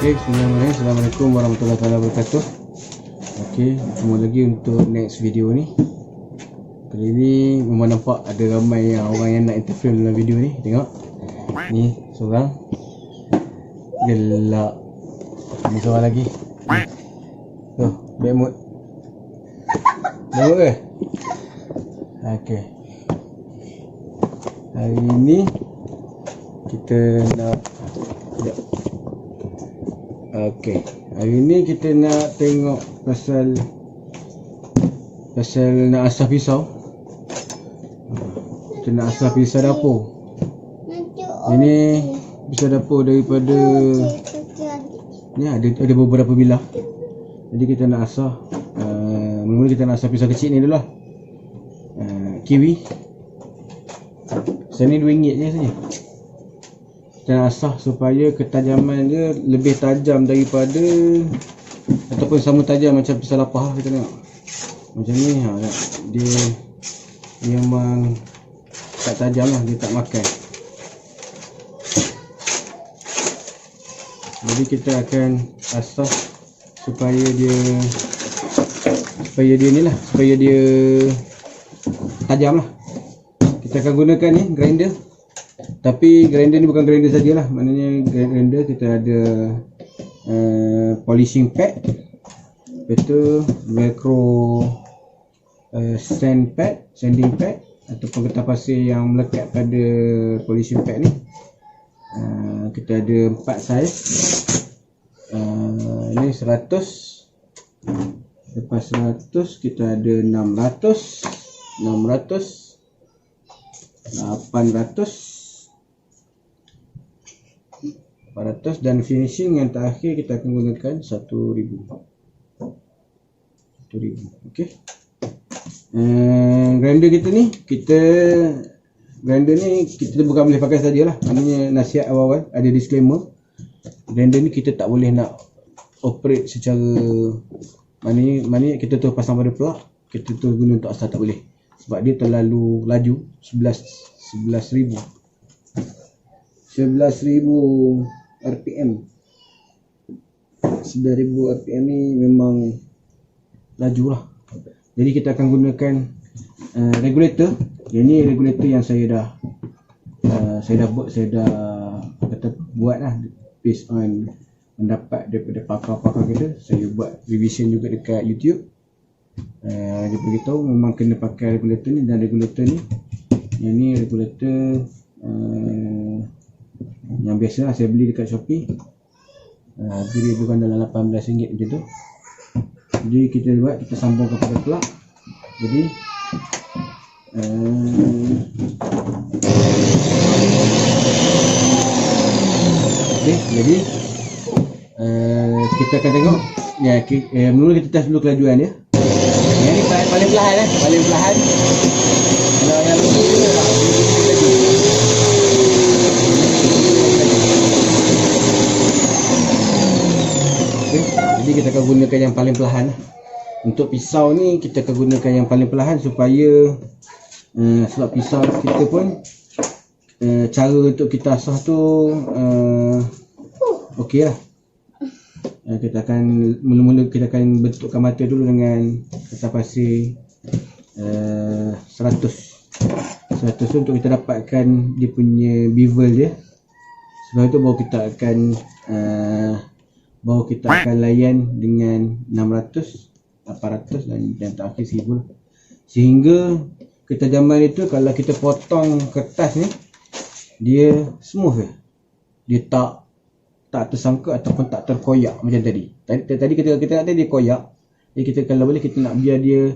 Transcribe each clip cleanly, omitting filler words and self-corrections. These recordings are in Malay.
Okey, bismillahirrahmanirrahim. Assalamualaikum warahmatullahi wabarakatuh. Okey, bertemu lagi untuk next video ni. Kali ni memang nampak ada ramai orang yang nak interview dalam video ni. Tengok. Ni seorang. Gelak. Ni seorang lagi. Tuh, bad mood. Bad mood ke? Okey. Hari ni kita nak Okey, hari ni kita nak tengok pasal nak asah pisau. Kita nak asah pisau dapur. Ini pisau dapur daripada ni ada beberapa bilah. Jadi kita nak asah mula-mula kita nak asah pisau kecil ni dulu lah. Kiwi. Sini RM2 je sebenarnya. Kita nak asah supaya ketajaman dia lebih tajam daripada ataupun sama tajam macam pisau lapah lah. Kita tengok macam ni dia memang tak tajam lah, dia tak makan. Jadi kita akan asah supaya dia ni lah, supaya dia tajam lah. Kita akan gunakan ni grinder. Tapi grinder ni bukan grinder sajalah. Maknanya grinder kita ada polishing pad, lepas tu velcro sanding pad ataupun getah pasir yang melekat pada polishing pad ni. Kita ada 4 saiz. Ini 100. Lepas 100 kita ada 600, 800 dan finishing yang terakhir kita akan gunakan 1000. Okey. Grinder kita ni kita bukan boleh pakai sajalah. Maknanya nasihat awal-awal ada disclaimer. Grinder ni kita tak boleh nak operate secara maknanya kita tu pasang pada plug, kita tu guna untuk asah tak boleh. Sebab dia terlalu laju. 11,000 RPM. 9,000 RPM ni memang laju lah. Jadi kita akan gunakan regulator. Yang ni regulator yang saya dah buat lah based on pendapat daripada pakar-pakar kita. Saya buat revision juga dekat YouTube. Dia beritahu memang kena pakai regulator ni, dan regulator ni yang ni regulator yang biasa lah, saya beli dekat Shopee. Harga dia bukan dalam RM18 macam tu. Jadi kita sambung kepada plug. Jadi jadi kita akan tengok mula kita test dulu kelajuan dia. Yang ni paling perlahan paling perlahan. Kalau yang ni jadi kita akan gunakan yang paling perlahan. Untuk pisau ni kita akan gunakan yang paling perlahan supaya sebab pisau kita pun cara untuk kita asah tu okey lah. Kita akan mula-mula kita akan bentukkan mata dulu dengan getah pasir 100 tu untuk kita dapatkan dia punya bevel dia. Sebab itu baru kita akan layan dengan 600, 800 dan yang terakhir 1000. Sehingga ketajaman itu kalau kita potong kertas ni dia smooth je. Dia tak tersangkut ataupun tak terkoyak macam tadi. Tadi kita nak dia koyak. Jadi kita kalau boleh kita nak biar dia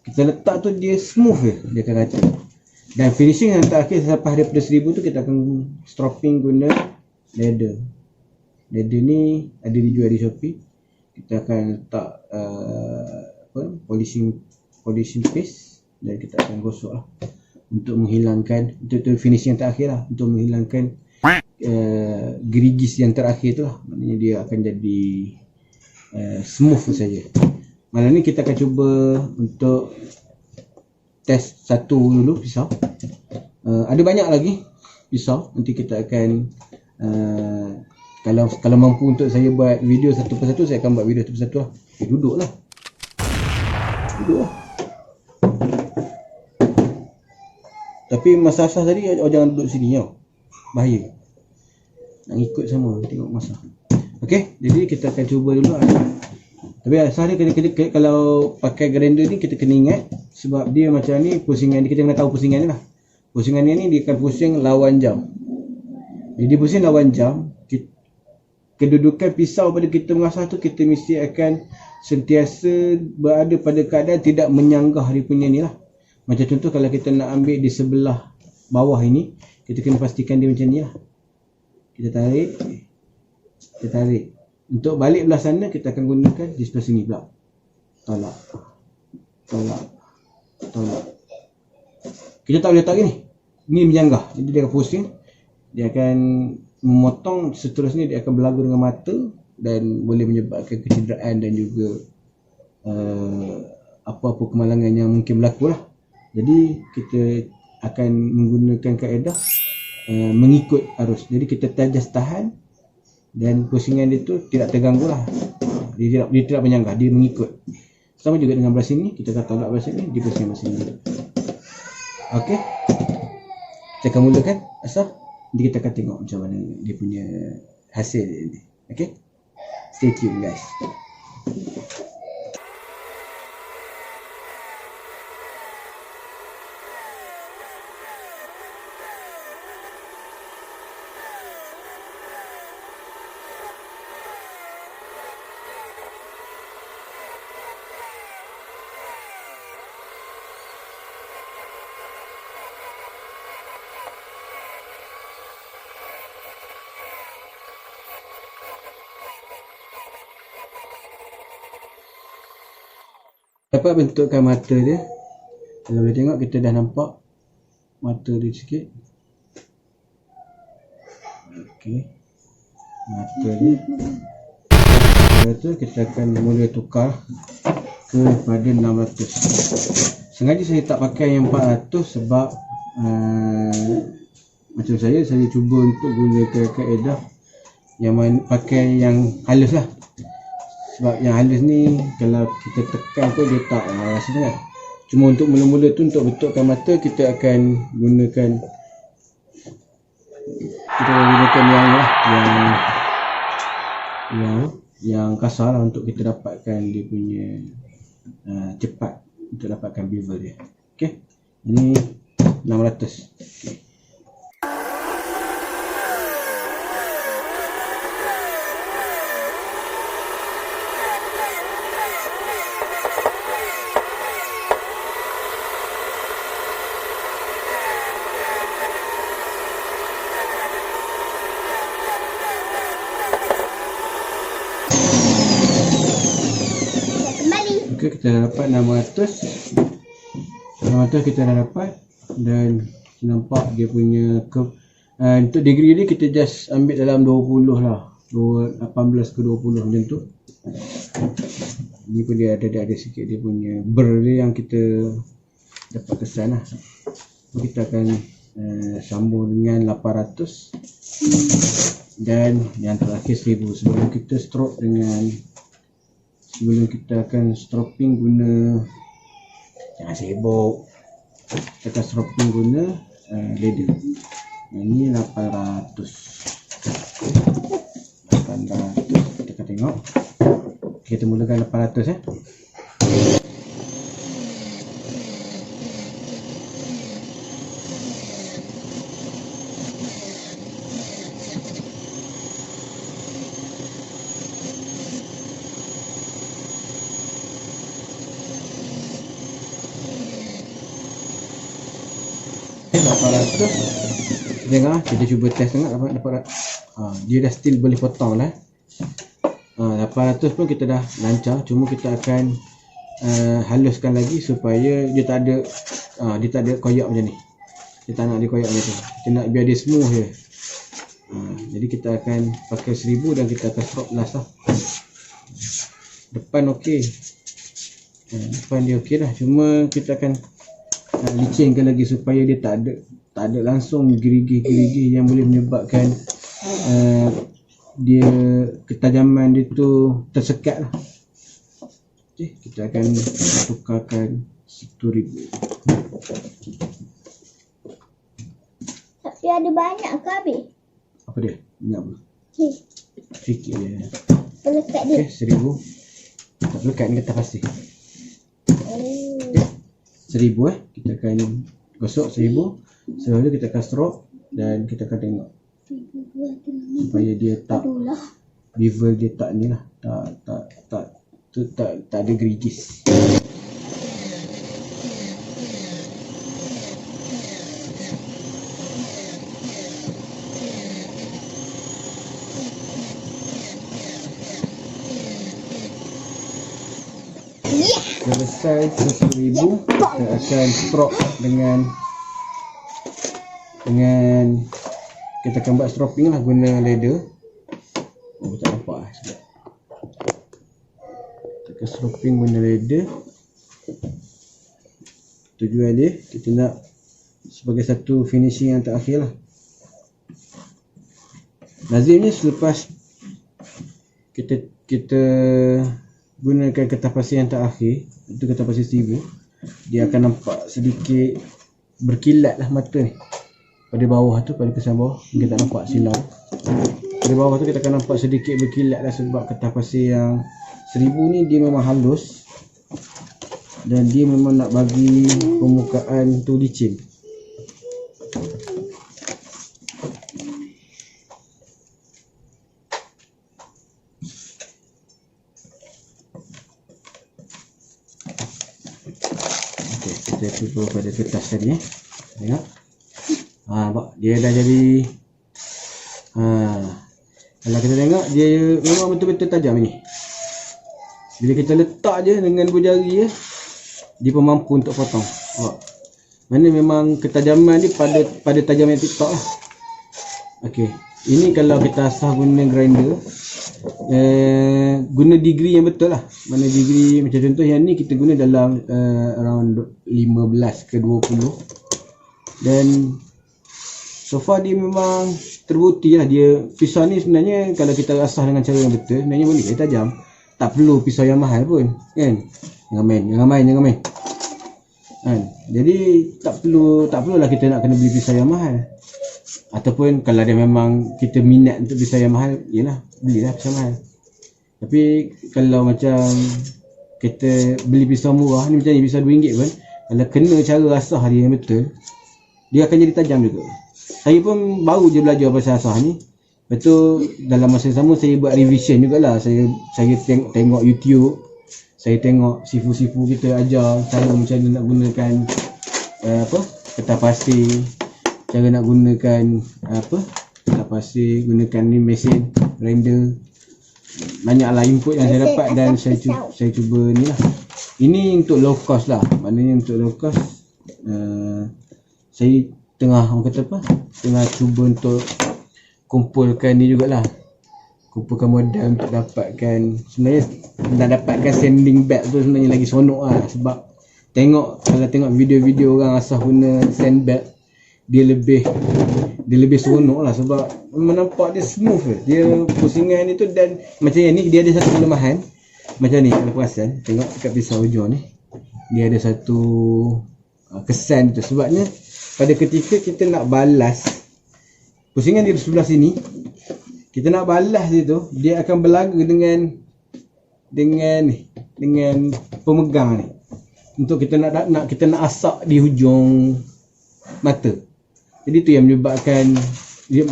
kita letak tu dia smooth je, dia akan rata. Dan finishing yang terakhir selepas daripada 1000 tu kita akan stropping guna leather. Leather ni ada dijual di Shopee. Kita akan letak polishing paste dan kita akan gosok lah untuk menghilangkan, untuk finishing yang terakhir lah, untuk menghilangkan gerigis yang terakhir tu lah. Maknanya dia akan jadi smooth saja. Malam ni kita akan cuba untuk test satu dulu pisau. Ada banyak lagi pisau, nanti kita akan Kalau mampu untuk saya buat video satu persatu, saya akan buat video satu persatu lah. Duduk lah. Tapi masa asas tadi jangan duduk sini tau. Bahaya. Nak ikut sama, tengok masa. Okey, jadi kita akan cuba dulu. Tapi asal dia kena kalau pakai grinder ni kita kena ingat sebab dia macam ni pusingan dia, kita kena tahu pusingan ni lah. Pusingan ni dia akan pusing lawan jam. Jadi pusing lawan jam, kedudukan pisau pada kita mengasah tu kita mesti akan sentiasa berada pada keadaan tidak menyanggah dia punya ni lah. Macam contoh kalau kita nak ambil di sebelah bawah ini, kita kena pastikan dia macam ni lah. Kita tarik. Untuk balik belah sana kita akan gunakan di sebelah sini pula. Tolak. Kita tak boleh letak gini. Ni menyanggah. Jadi dia akan pusing. Dia akan memotong, seterusnya dia akan berlagu dengan mata dan boleh menyebabkan kecederaan dan juga apa-apa kemalangan yang mungkin berlaku lah. Jadi kita akan menggunakan kaedah mengikut arus. Jadi kita just tahan dan pusingan dia tu tidak terganggu lah. Dia tidak menyanggah, dia mengikut. Sama juga dengan belah sini, kita akan tolak belah sini, dia pusing belah sini. Okey, kita akan mulakan asal. Nanti kita akan tengok macam mana dia punya hasil ni. Okay, stay tune guys. Dapat bentukkan mata dia. Kalau boleh tengok, kita dah nampak mata dia sikit. Okey, mata dia. Lepas tu kita akan mula tukar kepada 600. Sengaja saya tak pakai yang 400 sebab macam saya cuba untuk gunakan kaedah yang pakai yang halus lah. Sebab yang halus ni kalau kita tekan tu dia tak rasa sangat. Cuma untuk mula-mula tu, untuk bentukkan mata, kita akan gunakan yang kasar lah untuk kita dapatkan dia punya cepat untuk dapatkan bevel dia. Okey, ini 600. Okay. Okay, kita dah dapat 600 kita dah dapat, dan nampak dia punya untuk degree ni kita just ambil dalam 20 lah, 18 ke 20 macam tu. Ni pun dia ada sikit dia punya blur dia yang kita dapat kesan lah. Kita akan sambung dengan 800 dan yang terakhir 1000. Sebelum kita akan stropping guna, jangan sibuk, kita akan stropping guna ladle. Ini 800 kita akan tengok. Kita mulakan 800 Tengok, kita cuba test tengok dapat dia dah still boleh potong lah. 800 pun kita dah lancar, cuma kita akan haluskan lagi supaya dia tak ada koyak macam ni. Kita tak nak dia koyak macam tu, kita nak biar dia smooth je. Jadi kita akan pakai 1000 dan kita akan strop last lah. Depan okey, depan dia okey dah, cuma kita akan licinkan lagi supaya dia tak ada langsung gerigi-gerigi yang boleh menyebabkan dia ketajaman dia tu tersekat lah. Okay, kita akan tukarkan 1000. Tapi ada banyak ke habis? Apa dia? Ingat apa? Sikit dia. Pelekat dia. Okay, 1000. Tak lekat ni kata pasti. 1000 kita akan gosok 1000. Setelah tu kita akan strok dan kita akan tengok supaya dia tak bevel dia tak ni lah, tak ada gerigis. Selesai 1000, kita akan strop dengan kita akan buat stropping lah guna leather. Oh, tak nampak lah sekejap. Kita akan stropping guna leather. Tujuan dia kita nak sebagai satu finishing yang terakhir lah. Lazimnya selepas kita gunakan kertas pasir yang terakhir, itu kertas pasir 1000, dia akan nampak sedikit berkilat lah mata ni. Pada bawah tu, pada kesan bawah, kita tak nampak silau. Pada bawah tu kita akan nampak sedikit berkilat lah sebab kertas pasir yang 1000 ni dia memang halus dan dia memang nak bagi permukaan tu licin. Okey, kita cuba pada kertas tadi tengok. Nampak dia dah jadi. Kalau kita tengok dia memang betul-betul tajam ni. Bila kita letak je dengan jari dia pun mampu untuk potong. Nampak. Mana memang ketajaman dia pada tajam yang TikTok lah. Okey, ini kalau kita asah guna grinder, guna degree yang betul lah. Mana degree macam contoh yang ni kita guna dalam around 15 ke 20. Dan so far dia memang terbukti lah, dia pisau ni sebenarnya kalau kita asah dengan cara yang betul sebenarnya boleh dia tajam. Tak perlu pisau yang mahal pun kan. Jangan main kan. Jadi tak perlulah kita nak kena beli pisau yang mahal. Ataupun kalau dia memang kita minat untuk pisau yang mahal, yalah belilah pisau mahal. Tapi kalau macam kita beli pisau murah ni macam ni, pisau RM2 pun, kalau kena cara asah dia yang betul, dia akan jadi tajam juga. Saya pun baru je belajar pasal asah ni. Lepas tu dalam masa yang sama saya buat revision jugalah. Saya tengok YouTube. Saya tengok sifu-sifu kita ajar cara macam mana nak gunakan kertas pasir, cara nak gunakan kertas pasir, gunakan ni mesin render. Banyaklah input yang saya dapat dan saya cuba ni lah. Ini untuk low cost lah. Maknanya untuk low cost saya tengah cuba untuk kumpulkan ni jugalah, kumpulkan modal untuk dapatkan, sebenarnya nak dapatkan sanding bag tu sebenarnya lagi seronok lah. Sebab kalau tengok video-video orang asah guna sand bag, dia lebih seronok lah sebab memang nampak dia smooth dia pusingan dia tu. Dan macam yang ni dia ada satu kelemahan macam ni, kalau perasan tengok dekat pisau hujung ni dia ada satu kesan tu. Sebabnya pada ketika kita nak balas pusingan di sebelah sini, kita nak balas dia tu, dia akan berlaga dengan pemegang ni. Untuk kita nak asak di hujung mata. Jadi tu yang menyebabkan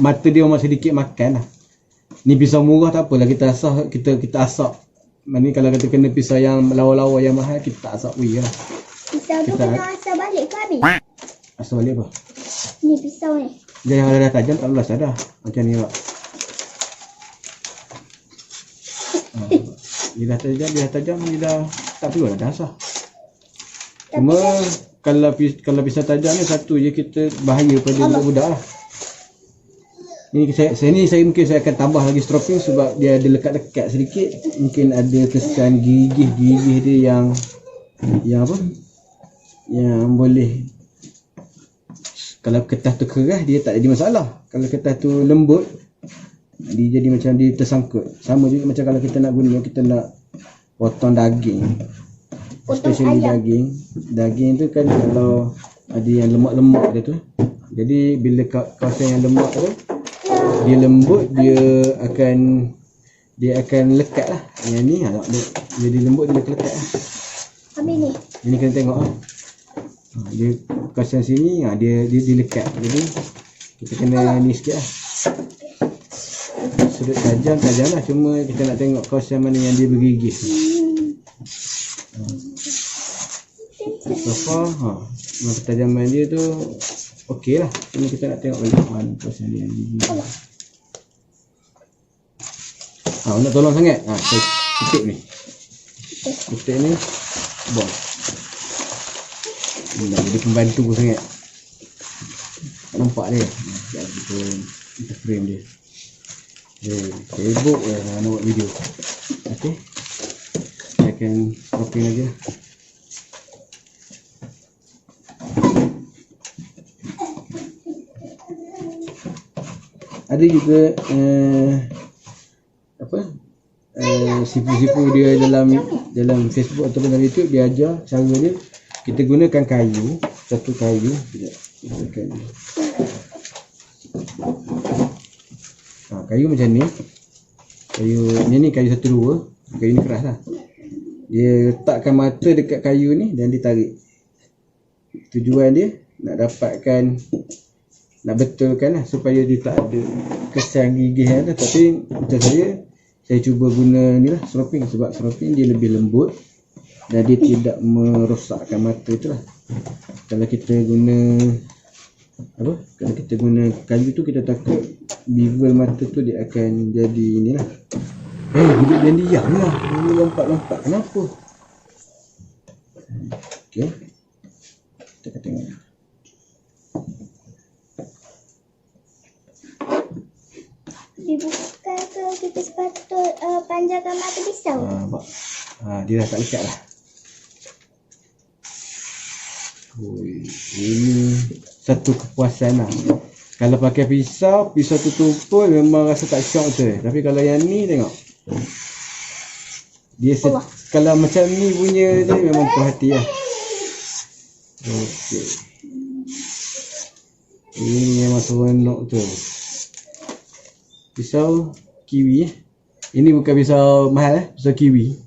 mata dia memang sedikit makan lah. Ni pisau murah tak apalah, kita asak. Ni kalau kita kena pisau yang lawa-lawa yang mahal, kita tak asak weh lah. Pisau tu kena asah balik ke habis? Asal balik apa? Ni pisau ni. Dia yang dah tajam tak luas dah. Macam ni pak. Dia dah tajam, dia dah tak perlu dah asah. Cuma kalau pisau tajam ni satu je kita bahaya pada budak-budak lah. Ini saya akan tambah lagi stropping sebab dia ada lekat-lekat sedikit. Mungkin ada kesan gigih dia yang boleh. Kalau kertas tu keras dia tak jadi masalah. Kalau kertas tu lembut Dia jadi macam dia tersangkut. Sama juga macam kalau kita nak guna, kita nak potong daging, especially daging tu kan kalau ada yang lemak-lemak dia tu, jadi bila kawasan yang lemak tu dia lembut, dia akan lekat lah. Yang ni dia jadi lembut, dia lekat lah. Habis ni. Ini kena tengok lah. Dia kawasan sini dia lekat. Jadi kita kena ni sikit lah. Sudut tajam lah, cuma kita nak tengok kawasan mana yang dia bergigis. So far ketajaman dia tu okey lah, cuma kita nak tengok balik mana kawasan dia yang bergigis. Nak tolong sangat. Saya kutip ni. Kutip ni buang. Nak jadi pembantu sangat. Tak nampak dia. Kita frame dia. Sibuk nak buat video. Okey. Saya akan cropping lagi lah. Ada juga sipu-sipu dia dalam Facebook ataupun dalam YouTube, dia ajar cara dia. Kita gunakan satu kayu. Kayu macam ni. Kayu ni kayu 1-2. Kayu ni keras lah. Dia letakkan mata dekat kayu ni dan ditarik. Tujuan dia nak betulkan lah supaya dia tak ada kesan gigih ada. Tapi macam saya cuba guna ni lah, stropping, sebab stropping dia lebih lembut dan dia tidak merosakkan mata tu lah. Kalau kita guna kayu tu, kita takut bevel mata tu dia akan jadi ni lah. Duduk diam lah, dia lompat-lompat, kenapa? Okey, kita akan tengok. Dibuka ke kita sepatut panjangkan mata pisau? Dia dah tak lekat lah. Ini satu kepuasan lah. Kalau pakai pisau tu tumpul memang rasa tak syok tu. Tapi kalau yang ni tengok, dia kalau macam ni punya tadi memang puas hati lah. Okey, ini memang seronok tu. Pisau kiwi. Ini bukan pisau mahal, pisau kiwi.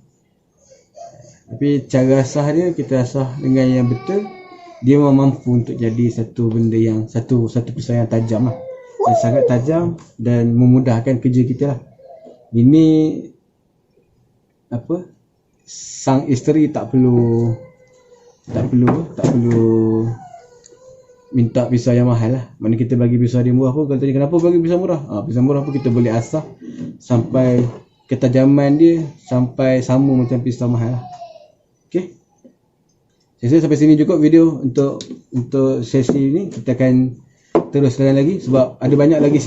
Tapi cara asah dia, kita asah dengan yang betul, dia memang mampu untuk jadi satu benda yang satu pisau yang tajam lah. Yang sangat tajam dan memudahkan kerja kita lah. Ini sang isteri tak perlu minta pisau yang mahal lah. Mana kita bagi pisau dia murah pun, kalau tanya kenapa bagi pisau murah, pisau murah pun kita boleh asah sampai ketajaman dia sampai sama macam pisau mahal lah. Okey, saya rasa sampai sini cukup video untuk sesi ni. Kita akan teruskan lagi sebab ada banyak lagi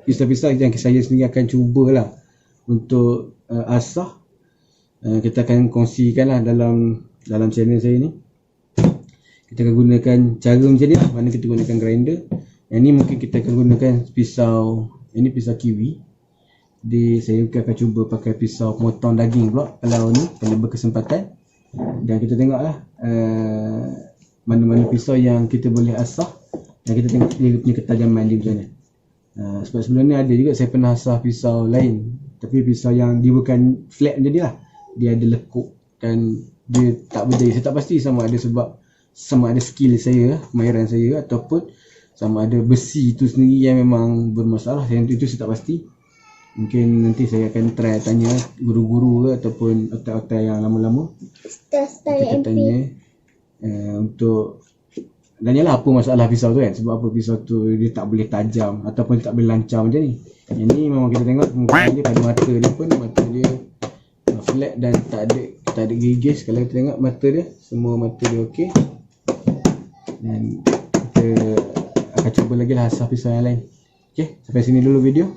pisau-pisau yang saya sendiri akan cubalah untuk asah. Kita akan kongsikan lah dalam channel saya ni. Kita akan gunakan cara macam ni lah. Mana kita gunakan grinder. Yang ni mungkin kita akan gunakan pisau. Ini pisau kiwi. Saya akan cuba pakai pisau potong daging pula kalau berkesempatan. Dan kita tengok lah mana-mana pisau yang kita boleh asah. Dan kita tengok dia punya ketajaman dia macam mana. Sebab sebelum ni ada juga saya pernah asah pisau lain. Tapi pisau yang dia bukan flat macam dia lah. Dia ada lekuk dan dia tak berjaya. Saya tak pasti sama ada skill saya, kemahiran saya, ataupun sama ada besi tu sendiri yang memang bermasalah. Yang itu saya tak pasti. Mungkin nanti saya akan try tanya guru-guru ke ataupun otak-otak yang lama-lama. Kita tanya untuk dan ialah apa masalah pisau tu kan. Sebab apa pisau tu dia tak boleh tajam ataupun tak boleh lancar macam ni. Yang ni memang kita tengok muka dia pada mata dia pun, mata dia flat dan tak ada gigis. Kalau kita tengok mata dia, semua mata dia okey. Dan kita akan cuba lagi lah asah pisau yang lain. Okey, sampai sini dulu video.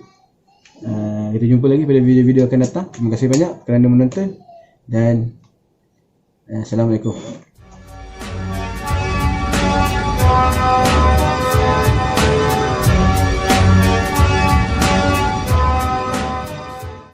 Kita jumpa lagi pada video-video akan datang. Terima kasih banyak kerana menonton dan Assalamualaikum.